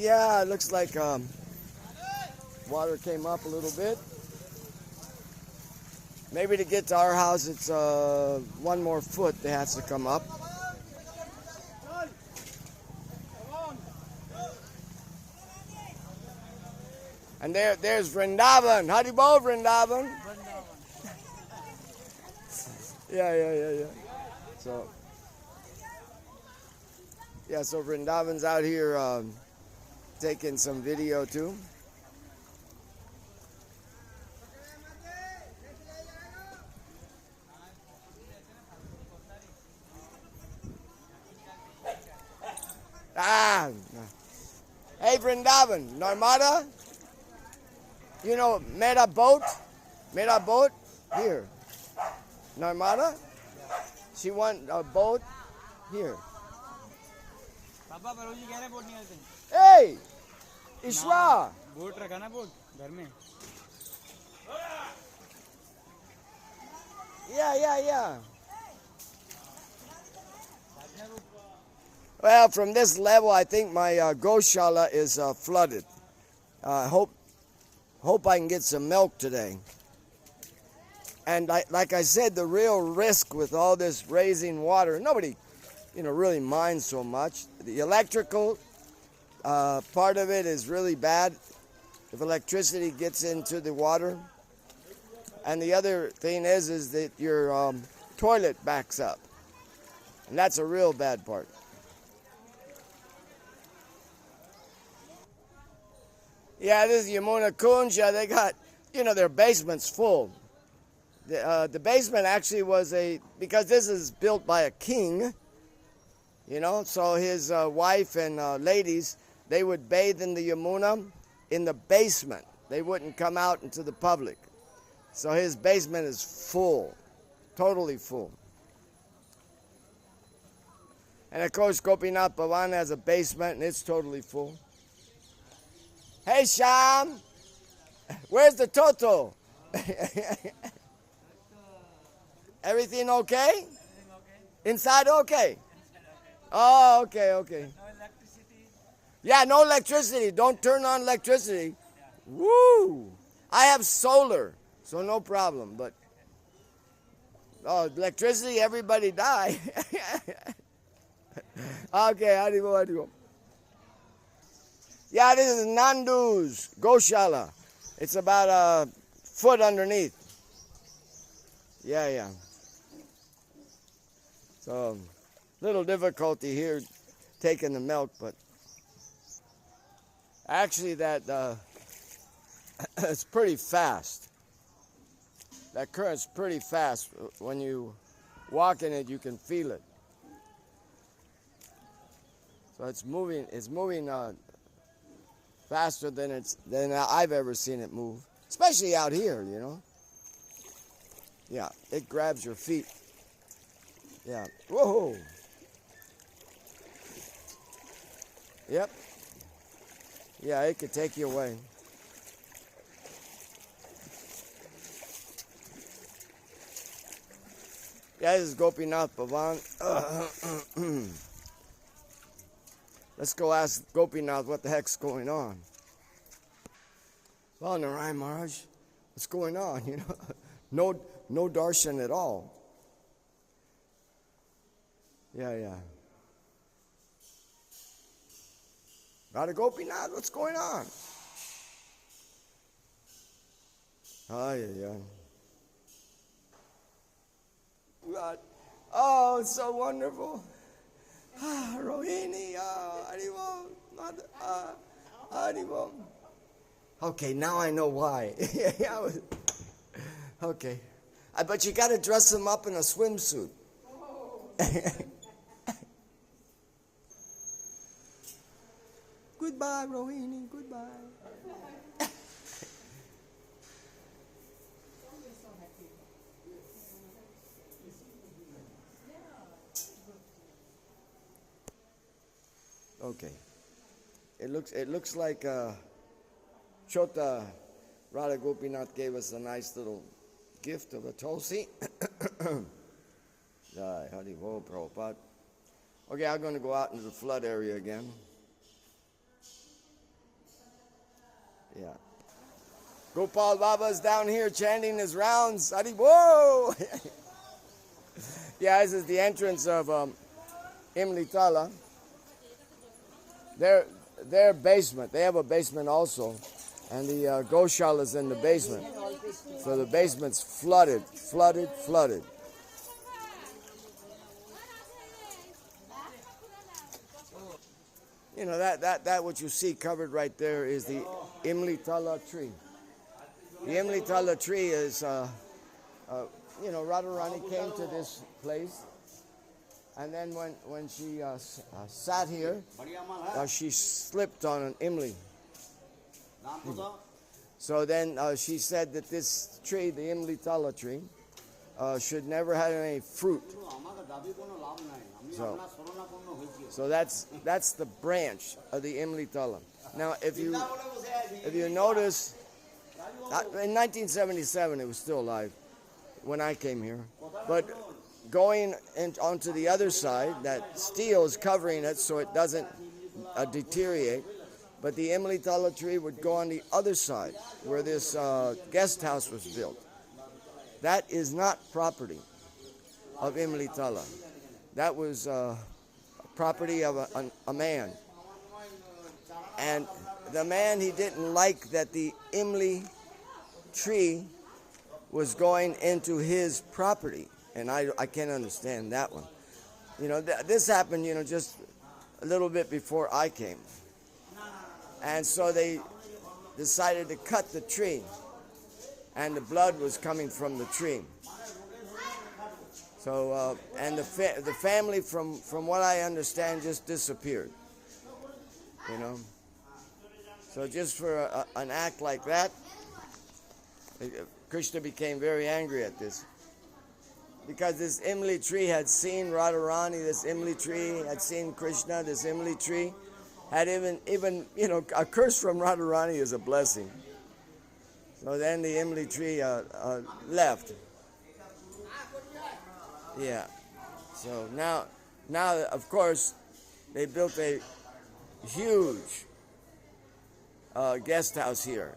Yeah, it looks like water came up a little bit. Maybe to get to our house, it's 1 more foot that has to come up. And there's Vrindavan. Haribo, Vrindavan. Yeah. So Vrindavan's out here taking some video too. Hey Vrindavan, Narmada? You know, mera boat here. Narmada? She want a boat here. Hey! Ishwa! Boat रखा ना boat घर में. Yeah. Well, from this level, I think my goshala is flooded. Hope I can get some milk today. And like I said, the real risk with all this raising water, nobody, really minds so much. The electrical part of it is really bad if electricity gets into the water. And the other thing is that your toilet backs up. And that's a real bad part. Yeah, this is Yamuna Kunja. They got, their basement's full. The basement actually was because this is built by a king, so his wife and ladies, they would bathe in the Yamuna in the basement. They wouldn't come out into the public. So his basement is full, totally full. And of course, Gopinath Bhavan has a basement and it's totally full. Hey, Sham, where's the Toto? Everything okay? Inside okay? Oh, okay. No electricity. Yeah, no electricity. Don't turn on electricity. Woo! I have solar, so no problem. But electricity, everybody die. Okay, haribo. Yeah, this is Nandu's Goshala. It's about a foot underneath. Yeah. So, little difficulty here taking the milk, but actually that it's pretty fast. That current's pretty fast. When you walk in it, you can feel it. So it's moving faster than I've ever seen it move, especially out here, Yeah, it grabs your feet. Yeah. Whoa. Yep. Yeah, it could take you away. Yeah, this is Gopinath Bhavan. Let's go ask Gopinath what the heck's going on. Well, Narayan Maharaj, what's going on? No darshan at all. Yeah. Radha Gopinath, what's going on? Yeah. God. Oh, it's so wonderful. Rohini, Haribo. Okay, now I know why. Okay. But you got to dress them up in a swimsuit. Goodbye, Rohini. Goodbye. Okay. It looks like Chota Radha Gopinath gave us a nice little gift of a tulsi. Jai Hari Bo Prabhupada. Okay, I'm going to go out into the flood area again. Gopal Baba's down here chanting his rounds. Hari Whoa! Yeah, this is the entrance of Imli Tala. Their basement. They have a basement also. And the Goshala is in the basement. So the basement's flooded. You know, that what you see covered right there is the Imli Tala tree. The Imli Tala tree is, you know, Radharani came to this place. And then when she sat here, she slipped on an Imli. So then she said that this tree, the Imli Tala tree, should never have any fruit. So that's the branch of the Imli Tala. Now, if you notice, in 1977 it was still alive when I came here, but going onto the other side, that steel is covering it so it doesn't deteriorate. But the Imli Tala tree would go on the other side where this guest house was built. That is not property of Imli Tala. That was property of a man. And the man, he didn't like that the Imli tree was going into his property. And I can't understand that one. You know, this happened, you know, just a little bit before I came. And so they decided to cut the tree. And the blood was coming from the tree. So, and the family, from what I understand, just disappeared. You know. So just for an act like that, Krishna became very angry at this. Because this Imli tree had seen Radharani, this Imli tree had seen Krishna, this Imli tree had even, you know, a curse from Radharani is a blessing. So then the Imli tree left. Yeah. So now, of course, they built a huge guest house here,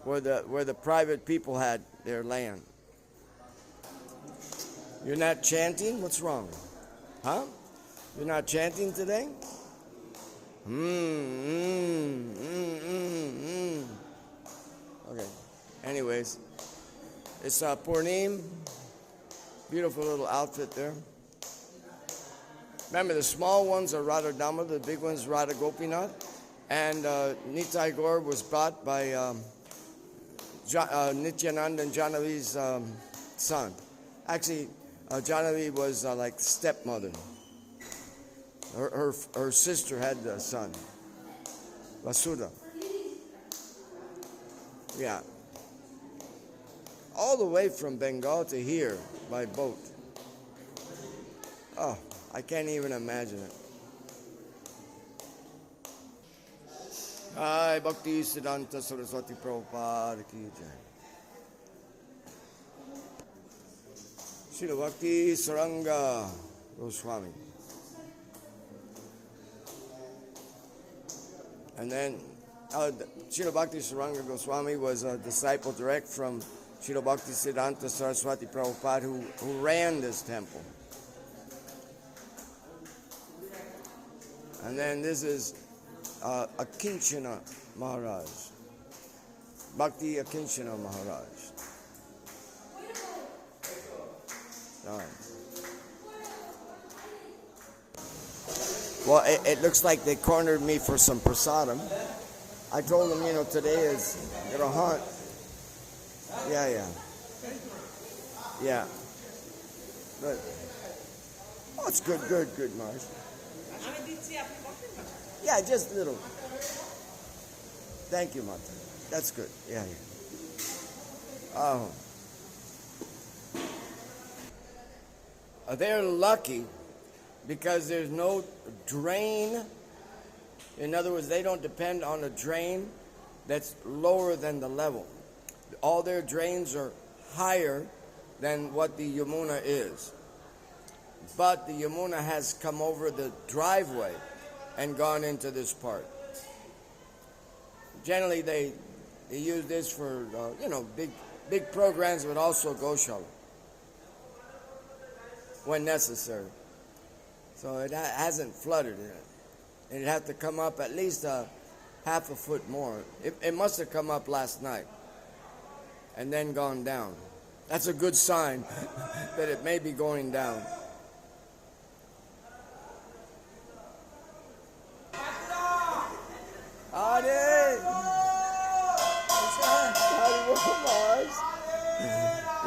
where the private people had their land. You're not chanting? What's wrong? Huh? You're not chanting today? Okay. Anyways, it's Purnim. Beautiful little outfit there. Remember, the small ones are Radha Damodar, the big ones Radha Gopinath. And Nitai Gaur was bought by Nityananda and Jahnavi's son. Actually, Jahnavi was like stepmother. Her sister had a son, Vasudha. Yeah. All the way from Bengal to here by boat. Oh, I can't even imagine it. Hi, Bhakti Siddhanta Saraswati Prabhupada ki jai. Srila Bhakti Saranga Goswami. And then Srila Bhakti Saranga Goswami was a disciple direct from Srila Bhakti Siddhanta Saraswati Prabhupada who ran this temple. And then this is Akinchana Maharaj. Bhakti Akinchana Maharaj. All right. Well, it looks like they cornered me for some prasadam. I told them, you know, today is gonna hunt. Yeah. Good. Oh, it's good, Marg. Yeah, just a little. Thank you, Mata. That's good. Yeah. Oh. They're lucky because there's no drain. In other words, they don't depend on a drain that's lower than the level. All their drains are higher than what the Yamuna is. But the Yamuna has come over the driveway and gone into this part. Generally, they They use this for, big programs, but also Goshala when necessary. So it hasn't flooded it. It'd have to come up at least half a foot more. It must have come up last night and then gone down. That's a good sign that it may be going down.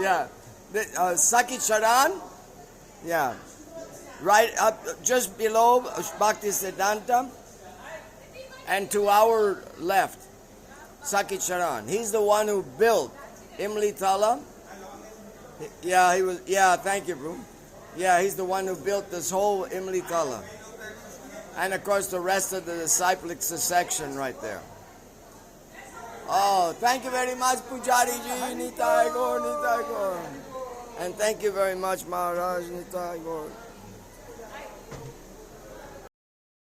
Yeah, Saki Charan, yeah, right up just below Bhakti Siddhanta, and to our left, Saki Charan. He's the one who built Imli Tala. Yeah, he was. Yeah, thank you, bro. Yeah, he's the one who built this whole Imli Tala, and of course the rest of the disciplic section right there. Oh, thank you very much, Pujari ji, Nitai Gaur, Nitai Gaur. And thank you very much, Maharaj, Nitai Gaur.